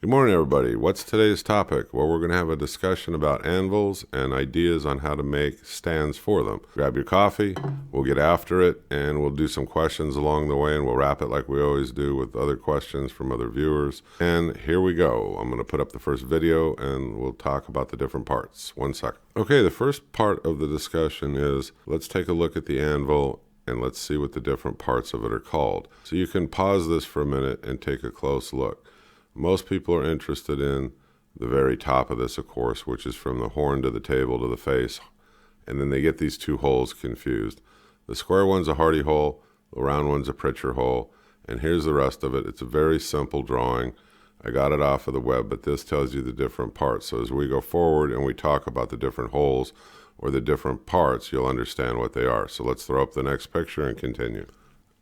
Good morning, everybody. What's today's topic? Well, we're going to have a discussion about anvils and ideas on how to make stands for them. Grab your coffee, we'll get after it, and we'll do some questions along the way, and we'll wrap it like we always do with other questions from other viewers. And here we go. I'm going to put up the first video, and we'll talk about the different parts. 1 second. Okay, the first part of the discussion is let's take a look at the anvil and let's see what the different parts of it are called. So you can pause this for a minute and take a close look. Most people are interested in the very top of this, of course, which is from the horn to the table to the face, and then they get these two holes confused. The square one's a Hardy hole, the round one's a Pritchard hole, and here's the rest of it. It's a very simple drawing. I got it off of the web, but this tells you the different parts. So as we go forward and we talk about the different holes or the different parts, you'll understand what they are. So let's throw up the next picture and continue.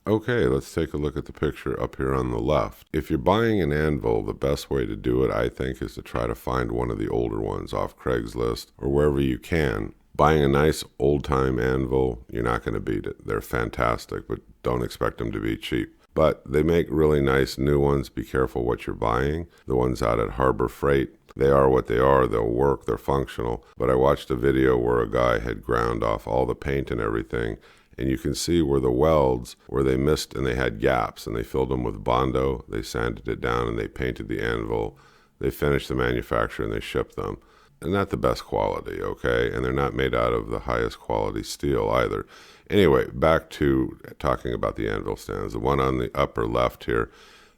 Okay, let's take a look at the picture up here on the left. If you're buying an anvil, the best way to do it, I think, is to try to find one of the older ones off Craigslist or wherever you can. Buying a nice old-time anvil, you're not going to beat it. They're fantastic, but don't expect them to be cheap. But they make really nice new ones. Be careful what you're buying. The ones out at Harbor Freight, they are what they are. They'll work. They're functional. But I watched a video where a guy had ground off all the paint and everything, and you can see where the welds, where they missed and they had gaps, and they filled them with Bondo, they sanded it down, and they painted the anvil. They finished the manufacture and they shipped them. And not the best quality, okay? And they're not made out of the highest quality steel either. Anyway, back to talking about the anvil stands. The one on the upper left here,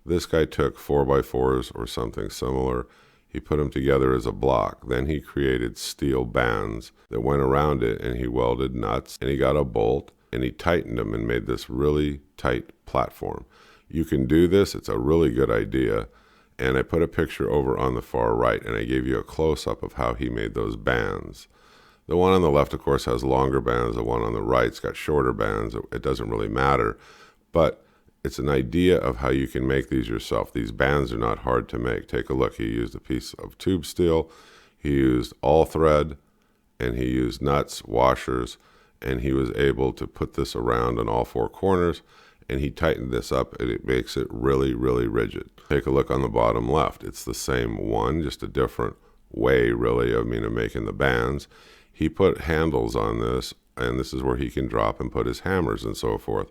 this guy took 4x4s or something similar. He put them together as a block. Then he created steel bands that went around it, and he welded nuts, and he got a bolt, and he tightened them and made this really tight platform. You can do this. It's a really good idea. And I put a picture over on the far right, and I gave you a close-up of how he made those bands. The one on the left, of course, has longer bands. The one on the right's got shorter bands. It doesn't really matter. But it's an idea of how you can make these yourself. These bands are not hard to make. Take a look. He used a piece of tube steel. He used all thread, and he used nuts, washers, and he was able to put this around on all four corners, and he tightened this up, and it makes it really, really rigid. Take a look on the bottom left. It's the same one, just a different way, really, of making the bands. He put handles on this, and this is where he can drop and put his hammers and so forth.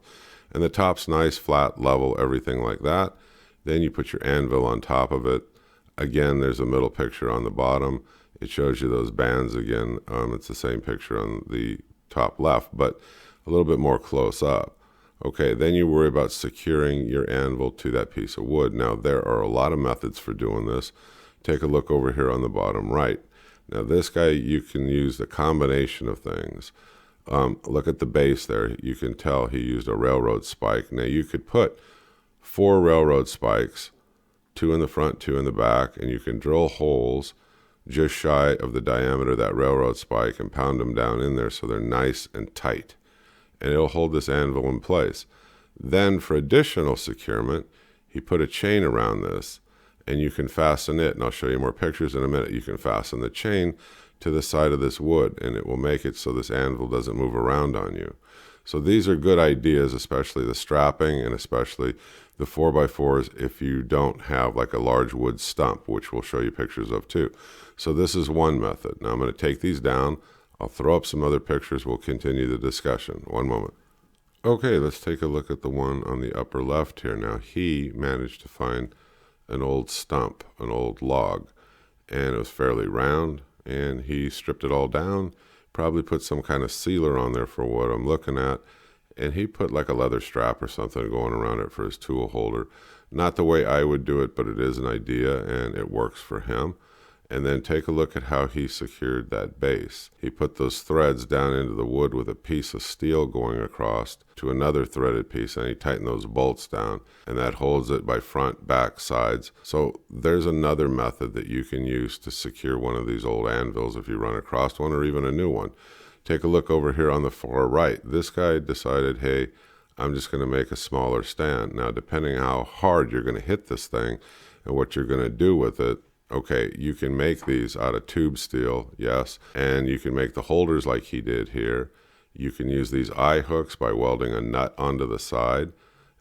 And the top's nice, flat, level, everything like that. Then you put your anvil on top of it. Again, there's a middle picture on the bottom. It shows you those bands again. It's the same picture on the top left, but a little bit more close up. Okay, then you worry about securing your anvil to that piece of wood. Now, there are a lot of methods for doing this. Take a look over here on the bottom right. Now, this guy, you can use a combination of things. Look at the base there. You can tell he used a railroad spike. Now, you could put 4 railroad spikes, 2 in the front, 2 in the back, and you can drill holes just shy of the diameter of that railroad spike and pound them down in there so they're nice and tight. And it'll hold this anvil in place. Then for additional securement, he put a chain around this, and you can fasten it, and I'll show you more pictures in a minute. You can fasten the chain to the side of this wood, and it will make it so this anvil doesn't move around on you. So these are good ideas, especially the strapping and especially the 4x4s if you don't have like a large wood stump, which we'll show you pictures of too. So this is one method. Now I'm going to take these down. I'll throw up some other pictures. We'll continue the discussion. One moment. Okay, let's take a look at the one on the upper left here. Now he managed to find an old stump, an old log, and it was fairly round, and he stripped it all down, probably put some kind of sealer on there for what I'm looking at, and he put like a leather strap or something going around it for his tool holder. Not the way I would do it, but it is an idea, and it works for him. And then take a look at how he secured that base. He put those threads down into the wood with a piece of steel going across to another threaded piece, and he tightened those bolts down, and that holds it by front, back, sides. So there's another method that you can use to secure one of these old anvils if you run across one, or even a new one. Take a look over here on the far right. This guy decided, hey, I'm just going to make a smaller stand. Now, depending on how hard you're going to hit this thing and what you're going to do with it, okay, you can make these out of tube steel, yes, and you can make the holders like he did here. You can use these eye hooks by welding a nut onto the side,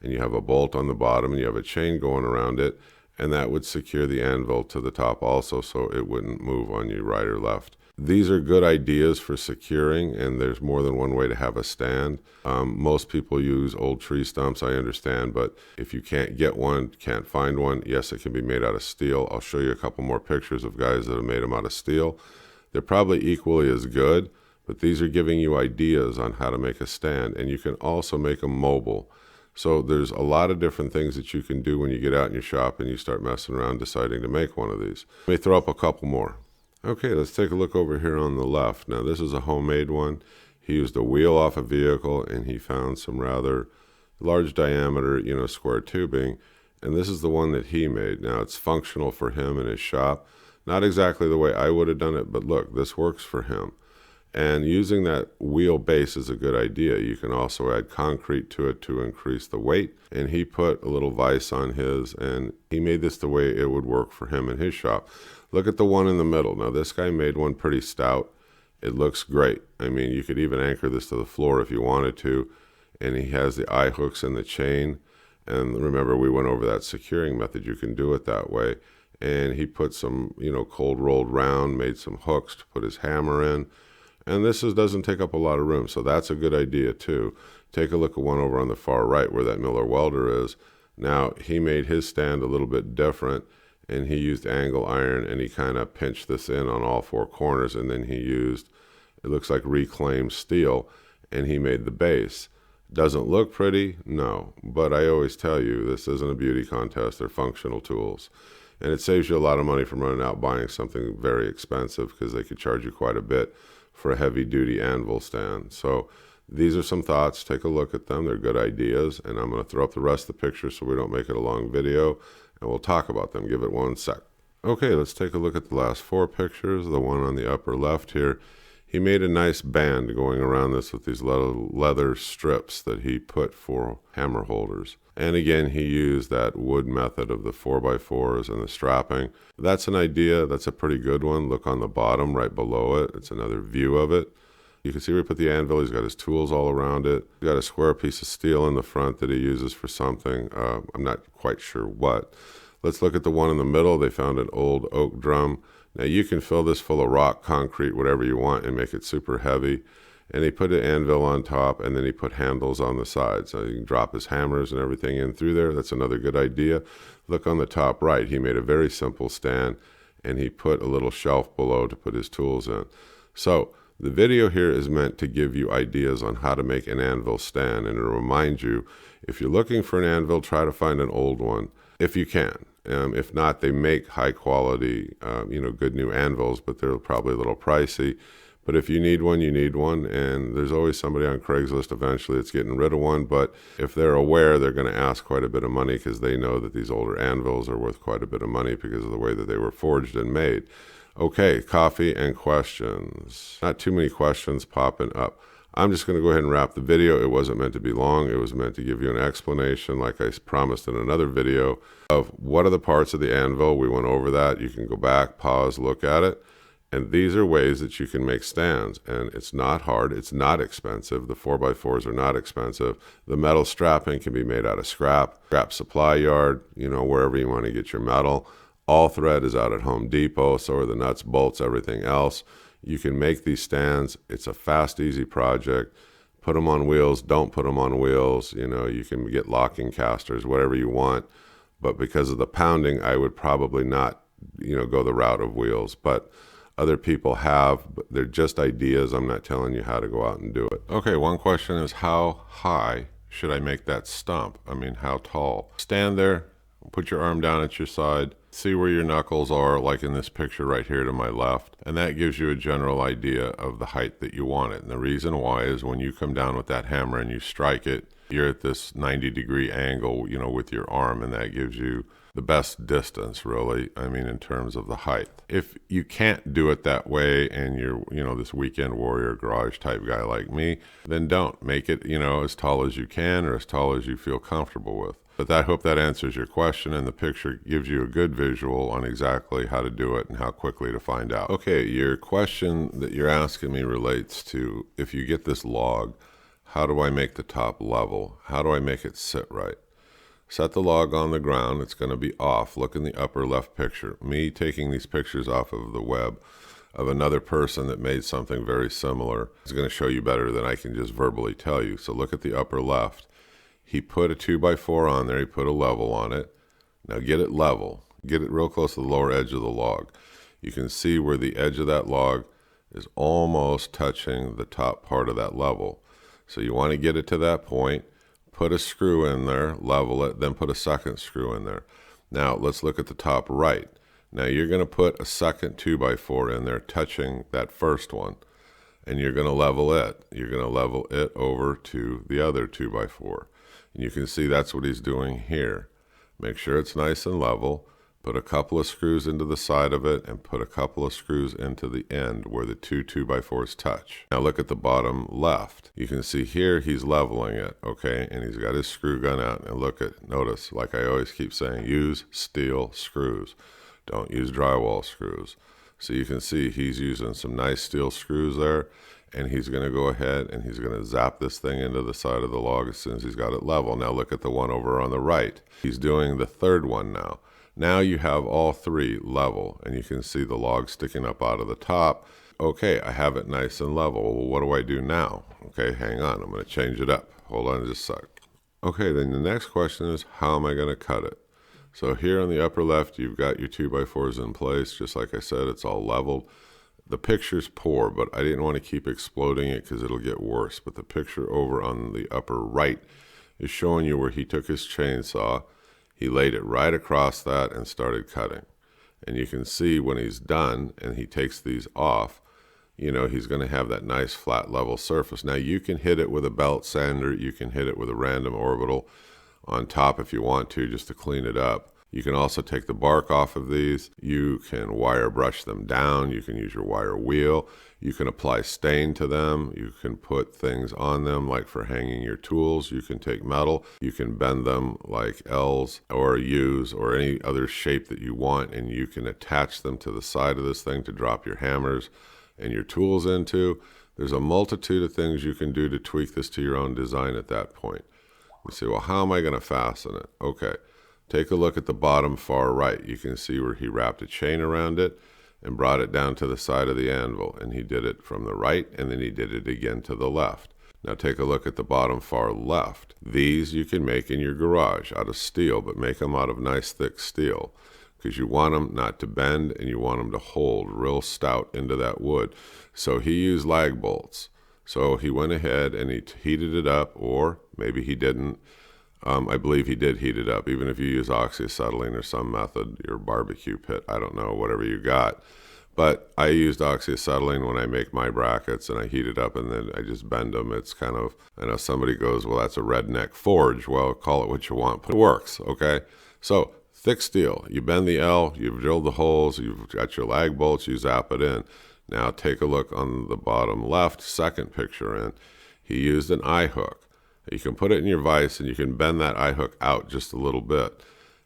and you have a bolt on the bottom, and you have a chain going around it, and that would secure the anvil to the top also, so it wouldn't move on you right or left. These are good ideas for securing, and there's more than one way to have a stand. Most people use old tree stumps, I understand, but if you can't get one, can't find one, yes, it can be made out of steel. I'll show you a couple more pictures of guys that have made them out of steel. They're probably equally as good, but these are giving you ideas on how to make a stand, and you can also make them mobile. So there's a lot of different things that you can do when you get out in your shop and you start messing around deciding to make one of these. Let me throw up a couple more. Okay, let's take a look over here on the left. Now this is a homemade one. He used a wheel off a vehicle and he found some rather large diameter, square tubing. And this is the one that he made. Now it's functional for him in his shop. Not exactly the way I would have done it, but look, this works for him. And using that wheel base is a good idea. You can also add concrete to it to increase the weight. And he put a little vise on his, and he made this the way it would work for him in his shop. Look at the one in the middle. Now this guy made one pretty stout. It looks great. I mean, you could even anchor this to the floor if you wanted to. And he has the eye hooks and the chain. And remember, we went over that securing method. You can do it that way. And he put some, cold rolled round, made some hooks to put his hammer in. And this doesn't take up a lot of room, so that's a good idea too. Take a look at one over on the far right where that Miller welder is. Now, he made his stand a little bit different, and he used angle iron, and he kind of pinched this in on all four corners, and then he used, it looks like reclaimed steel, and he made the base. Doesn't look pretty? No, but I always tell you, this isn't a beauty contest. They're functional tools. And it saves you a lot of money from running out buying something very expensive, because they could charge you quite a bit for a heavy-duty anvil stand. So these are some thoughts. Take a look at them. They're good ideas, and I'm going to throw up the rest of the pictures so we don't make it a long video, and we'll talk about them. Give it one sec. Okay, let's take a look at the last four pictures. The one on the upper left here, he made a nice band going around this with these leather strips that he put for hammer holders. And again, he used that wood method of the 4x4s and the strapping. That's an idea. That's a pretty good one. Look on the bottom right below it. It's another view of it. You can see where he put the anvil. He's got his tools all around it. He's got a square piece of steel in the front that he uses for something. I'm not quite sure what. Let's look at the one in the middle. They found an old oak drum. Now you can fill this full of rock, concrete, whatever you want, and make it super heavy. And he put an anvil on top, and then he put handles on the sides. So you can drop his hammers and everything in through there. That's another good idea. Look on the top right. He made a very simple stand, and he put a little shelf below to put his tools in. So the video here is meant to give you ideas on how to make an anvil stand, and to remind you, if you're looking for an anvil, try to find an old one, if you can. If not, they make high quality, good new anvils, but they're probably a little pricey. But if you need one, you need one, and there's always somebody on Craigslist eventually that's getting rid of one. But if they're aware, they're going to ask quite a bit of money, because they know that these older anvils are worth quite a bit of money because of the way that they were forged and made. Okay, coffee and questions. Not too many questions popping up. I'm just going to go ahead and wrap the video. It wasn't meant to be long. It was meant to give you an explanation, like I promised in another video, of what are the parts of the anvil. We went over that. You can go back, pause, look at it. And these are ways that you can make stands. And it's not hard. It's not expensive. The 4x4s are not expensive. The metal strapping can be made out of scrap supply yard, wherever you want to get your metal. All thread is out at Home Depot. So are the nuts, bolts, everything else. You can make these stands. It's a fast, easy project. Put them on wheels. Don't put them on wheels. You can get locking casters, whatever you want. But because of the pounding, I would probably not, go the route of wheels. But other people have, but they're just ideas. I'm not telling you how to go out and do it. Okay, one question is, how high should I make that stump? I mean, how tall? Stand there, put your arm down at your side, see where your knuckles are, like in this picture right here to my left, and that gives you a general idea of the height that you want it. And the reason why is when you come down with that hammer and you strike it, you're at this 90-degree angle, with your arm, and that gives you the best distance, really, in terms of the height. If you can't do it that way and you're, this weekend warrior garage type guy like me, then don't. Make it, as tall as you can or as tall as you feel comfortable with. But I hope that answers your question, and the picture gives you a good visual on exactly how to do it and how quickly to find out. Okay, your question that you're asking me relates to, if you get this log, how do I make the top level? How do I make it sit right? Set the log on the ground. It's going to be off. Look in the upper left picture. Me taking these pictures off of the web of another person that made something very similar is going to show you better than I can just verbally tell you. So look at the upper left. He put a 2x4 on there. He put a level on it. Now get it level. Get it real close to the lower edge of the log. You can see where the edge of that log is almost touching the top part of that level. So you want to get it to that point. Put a screw in there, level it, then put a second screw in there. Now let's look at the top right. Now you're going to put a second 2x4 in there touching that first one, and you're going to level it. You're going to level it over to the other 2x4. And you can see that's what he's doing here. Make sure it's nice and level. Put a couple of screws into the side of it and put a couple of screws into the end where the two 2x4s touch. Now look at the bottom left. You can see here he's leveling it, okay? And he's got his screw gun out. And notice, like I always keep saying, use steel screws. Don't use drywall screws. So you can see he's using some nice steel screws there. And he's going to go ahead and he's going to zap this thing into the side of the log as soon as he's got it level. Now look at the one over on the right. He's doing the third one now. Now you have all three level, and you can see the log sticking up out of the top. Okay, I have it nice and level. Well, what do I do now? Okay, hang on. I'm going to change it up. Hold on just a sec. Okay, then the next question is, how am I going to cut it? So here on the upper left, you've got your 2x4s in place. Just like I said, it's all leveled. The picture's poor, but I didn't want to keep exploding it because it'll get worse. But the picture over on the upper right is showing you where he took his chainsaw. He laid it right across that and started cutting. And you can see when he's done and he takes these off, you know, he's going to have that nice flat level surface. Now you can hit it with a belt sander. You can hit it with a random orbital on top if you want to, just to clean it up. You can also take the bark off of these. You can wire brush them down. You can use your wire wheel. You can apply stain to them. You can put things on them like for hanging your tools. You can take metal. You can bend them like L's or U's or any other shape that you want, and you can attach them to the side of this thing to drop your hammers and your tools into. There's a multitude of things you can do to tweak this to your own design at that point. You say, well, how am I going to fasten it? Okay. Take a look at the bottom far right. You can see where he wrapped a chain around it and brought it down to the side of the anvil. And he did it from the right, and then he did it again to the left. Now take a look at the bottom far left. These you can make in your garage out of steel, but make them out of nice thick steel because you want them not to bend and you want them to hold real stout into that wood. So he used lag bolts. So he went ahead and he heated it up, or maybe he didn't. I believe he did heat it up, even if you use oxyacetylene or some method, your barbecue pit, I don't know, whatever you got. But I used oxyacetylene when I make my brackets, and I heat it up, and then I just bend them. It's kind of, I know somebody goes, well, that's a redneck forge. Well, call it what you want, but it works, okay? So thick steel, you bend the L, you've drilled the holes, you've got your lag bolts, you zap it in. Now take a look on the bottom left, second picture in. He used an eye hook. You can put it in your vise and you can bend that eye hook out just a little bit.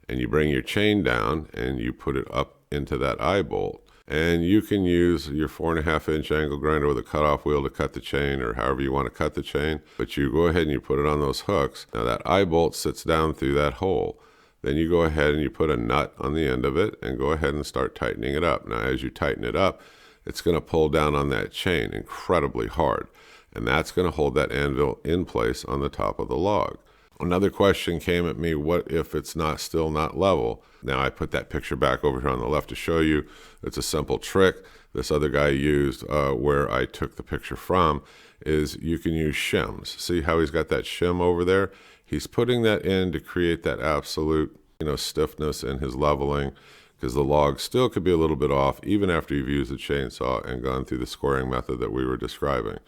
And you bring your chain down and you put it up into that eye bolt. And you can use your 4.5-inch angle grinder with a cutoff wheel to cut the chain, or however you want to cut the chain. But you go ahead and you put it on those hooks. Now that eye bolt sits down through that hole. Then you go ahead and you put a nut on the end of it and go ahead and start tightening it up. Now as you tighten it up, it's going to pull down on that chain incredibly hard. And that's going to hold that anvil in place on the top of the log. Another question came at me, what if it's still not level? Now I put that picture back over here on the left to show you. It's a simple trick this other guy used where I took the picture from, is you can use shims. See how he's got that shim over there? He's putting that in to create that absolute, stiffness in his leveling, because the log still could be a little bit off even after you've used the chainsaw and gone through the squaring method that we were describing.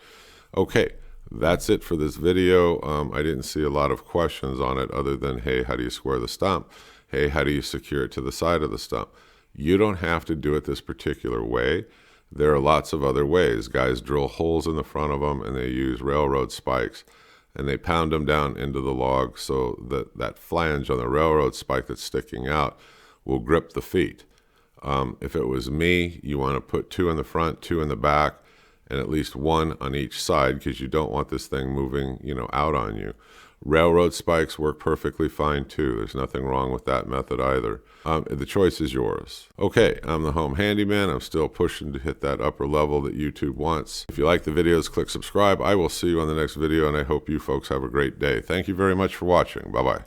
Okay, that's it for this video. I didn't see a lot of questions on it other than, hey, how do you square the stump? Hey, how do you secure it to the side of the stump? You don't have to do it this particular way. There are lots of other ways. Guys drill holes in the front of them and they use railroad spikes and they pound them down into the log so that that flange on the railroad spike that's sticking out will grip the feet. If it was me, you want to put 2 in the front, 2 in the back, and at least 1 on each side because you don't want this thing moving, out on you. Railroad spikes work perfectly fine too. There's nothing wrong with that method either. The choice is yours. Okay, I'm the home handyman. I'm still pushing to hit that upper level that YouTube wants. If you like the videos, click subscribe. I will see you on the next video, and I hope you folks have a great day. Thank you very much for watching. Bye-bye.